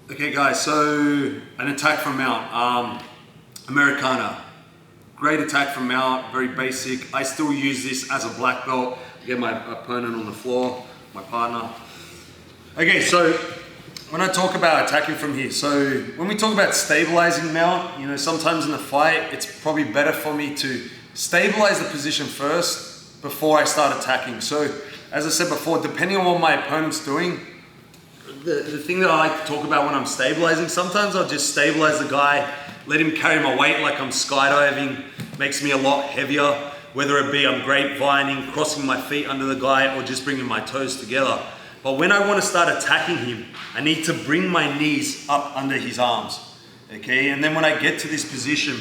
Okay guys, so an attack from mount, Americana. Great attack from mount, very basic. I still use this as a black belt. Get my opponent on the floor, my partner. Okay, so when I talk about attacking from here, so when we talk about stabilizing mount, you know, sometimes in the fight, it's probably better for me to stabilize the position first before I start attacking. So as I said before, depending on what my opponent's doing, the thing that I like to talk about when I'm stabilizing, sometimes I'll just stabilize the guy, let him carry my weight like I'm skydiving, makes me a lot heavier, whether it be I'm grapevining, crossing my feet under the guy, or just bringing my toes together. But when I want to start attacking him, I need to bring my knees up under his arms, okay? And then when I get to this position,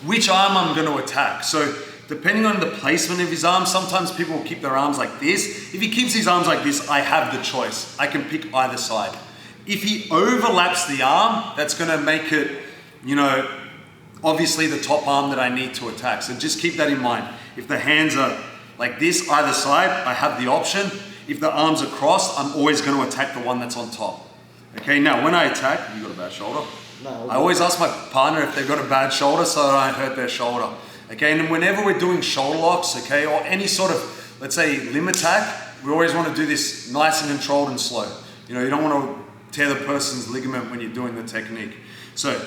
which arm I'm going to attack. So depending on the placement of his arms, sometimes people will keep their arms like this. If he keeps his arms like this, I have the choice. I can pick either side. If he overlaps the arm, that's going to make it, you know, obviously the top arm that I need to attack. So just keep that in mind. If the hands are like this, either side, I have the option. If the arms are crossed, I'm always going to attack the one that's on top. Okay, now when I attack, you got a bad shoulder? No. I always ask my partner if they've got a bad shoulder so that I don't hurt their shoulder. Okay, and whenever we're doing shoulder locks, okay, or any sort of, let's say, limb attack, we always want to do this nice and controlled and slow. You know, you don't want to tear the person's ligament when you're doing the technique. So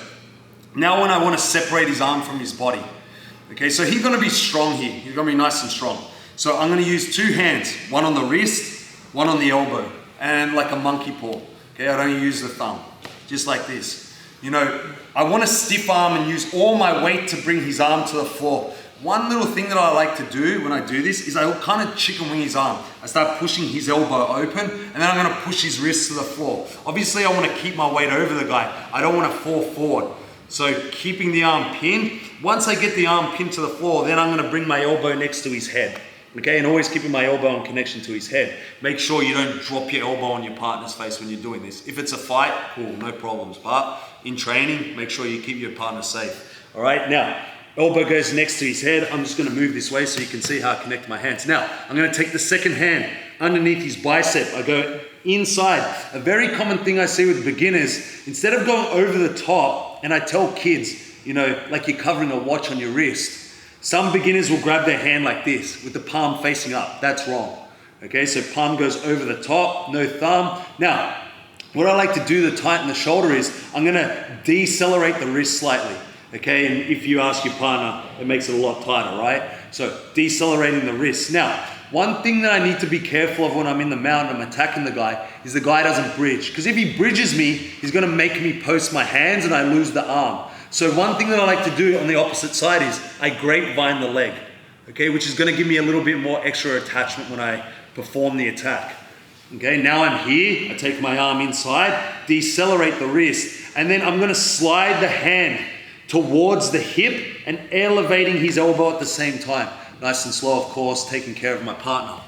now when I want to separate his arm from his body, okay, so he's going to be strong here. He's going to be nice and strong. So I'm going to use two hands, one on the wrist, one on the elbow, and like a monkey paw. Okay, I don't use the thumb, just like this. You know, I want to stiff arm and use all my weight to bring his arm to the floor. One little thing that I like to do when I do this is I will kind of chicken wing his arm. I start pushing his elbow open, and then I'm going to push his wrist to the floor. Obviously, I want to keep my weight over the guy. I don't want to fall forward. So keeping the arm pinned. Once I get the arm pinned to the floor, then I'm going to bring my elbow next to his head. Okay, and always keeping my elbow in connection to his head. Make sure you don't drop your elbow on your partner's face when you're doing this. If it's a fight, cool, no problems. But in training, make sure you keep your partner safe. All right, now, elbow goes next to his head. I'm just gonna move this way so you can see how I connect my hands. Now, I'm gonna take the second hand underneath his bicep. I go inside. A very common thing I see with beginners, instead of going over the top, and I tell kids, you know, like you're covering a watch on your wrist, some beginners will grab their hand like this with the palm facing up. That's wrong. Okay, so palm goes over the top, no thumb. Now, what I like to do to tighten the shoulder is I'm gonna decelerate the wrist slightly. Okay, and if you ask your partner, it makes it a lot tighter, right? So decelerating the wrist. Now, one thing that I need to be careful of when I'm in the mount and I'm attacking the guy is the guy doesn't bridge. Because if he bridges me, he's gonna make me post my hands and I lose the arm. So one thing that I like to do on the opposite side is I grapevine the leg, okay, which is going to give me a little bit more extra attachment when I perform the attack. Okay, now I'm here, I take my arm inside, decelerate the wrist, and then I'm going to slide the hand towards the hip and elevating his elbow at the same time. Nice and slow, of course, taking care of my partner.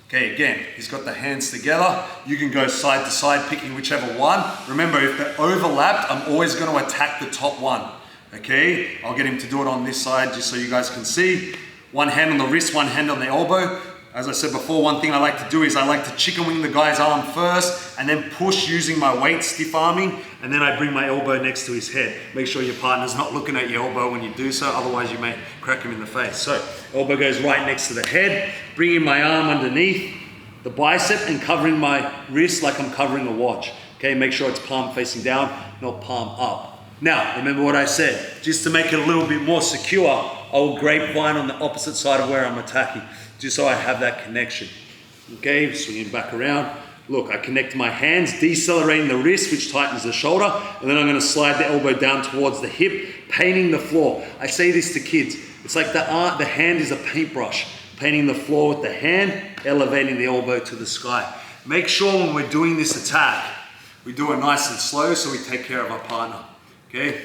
Okay, again, he's got the hands together. You can go side to side, picking whichever one. Remember, if they're overlapped, I'm always going to attack the top one. Okay, I'll get him to do it on this side just so you guys can see. One hand on the wrist, one hand on the elbow. As I said before, one thing I like to do is I like to chicken wing the guy's arm first and then push using my weight, stiff arming, and then I bring my elbow next to his head. Make sure your partner's not looking at your elbow when you do so, otherwise you may crack him in the face. So, elbow goes right next to the head, bringing my arm underneath the bicep and covering my wrist like I'm covering a watch. Okay, make sure it's palm facing down, not palm up. Now, remember what I said, just to make it a little bit more secure, I will grapevine on the opposite side of where I'm attacking, just so I have that connection. Okay, swinging back around. Look, I connect my hands, decelerating the wrist, which tightens the shoulder, and then I'm gonna slide the elbow down towards the hip, painting the floor. I say this to kids, it's like the hand is a paintbrush, painting the floor with the hand, elevating the elbow to the sky. Make sure when we're doing this attack, we do it nice and slow so we take care of our partner. Okay,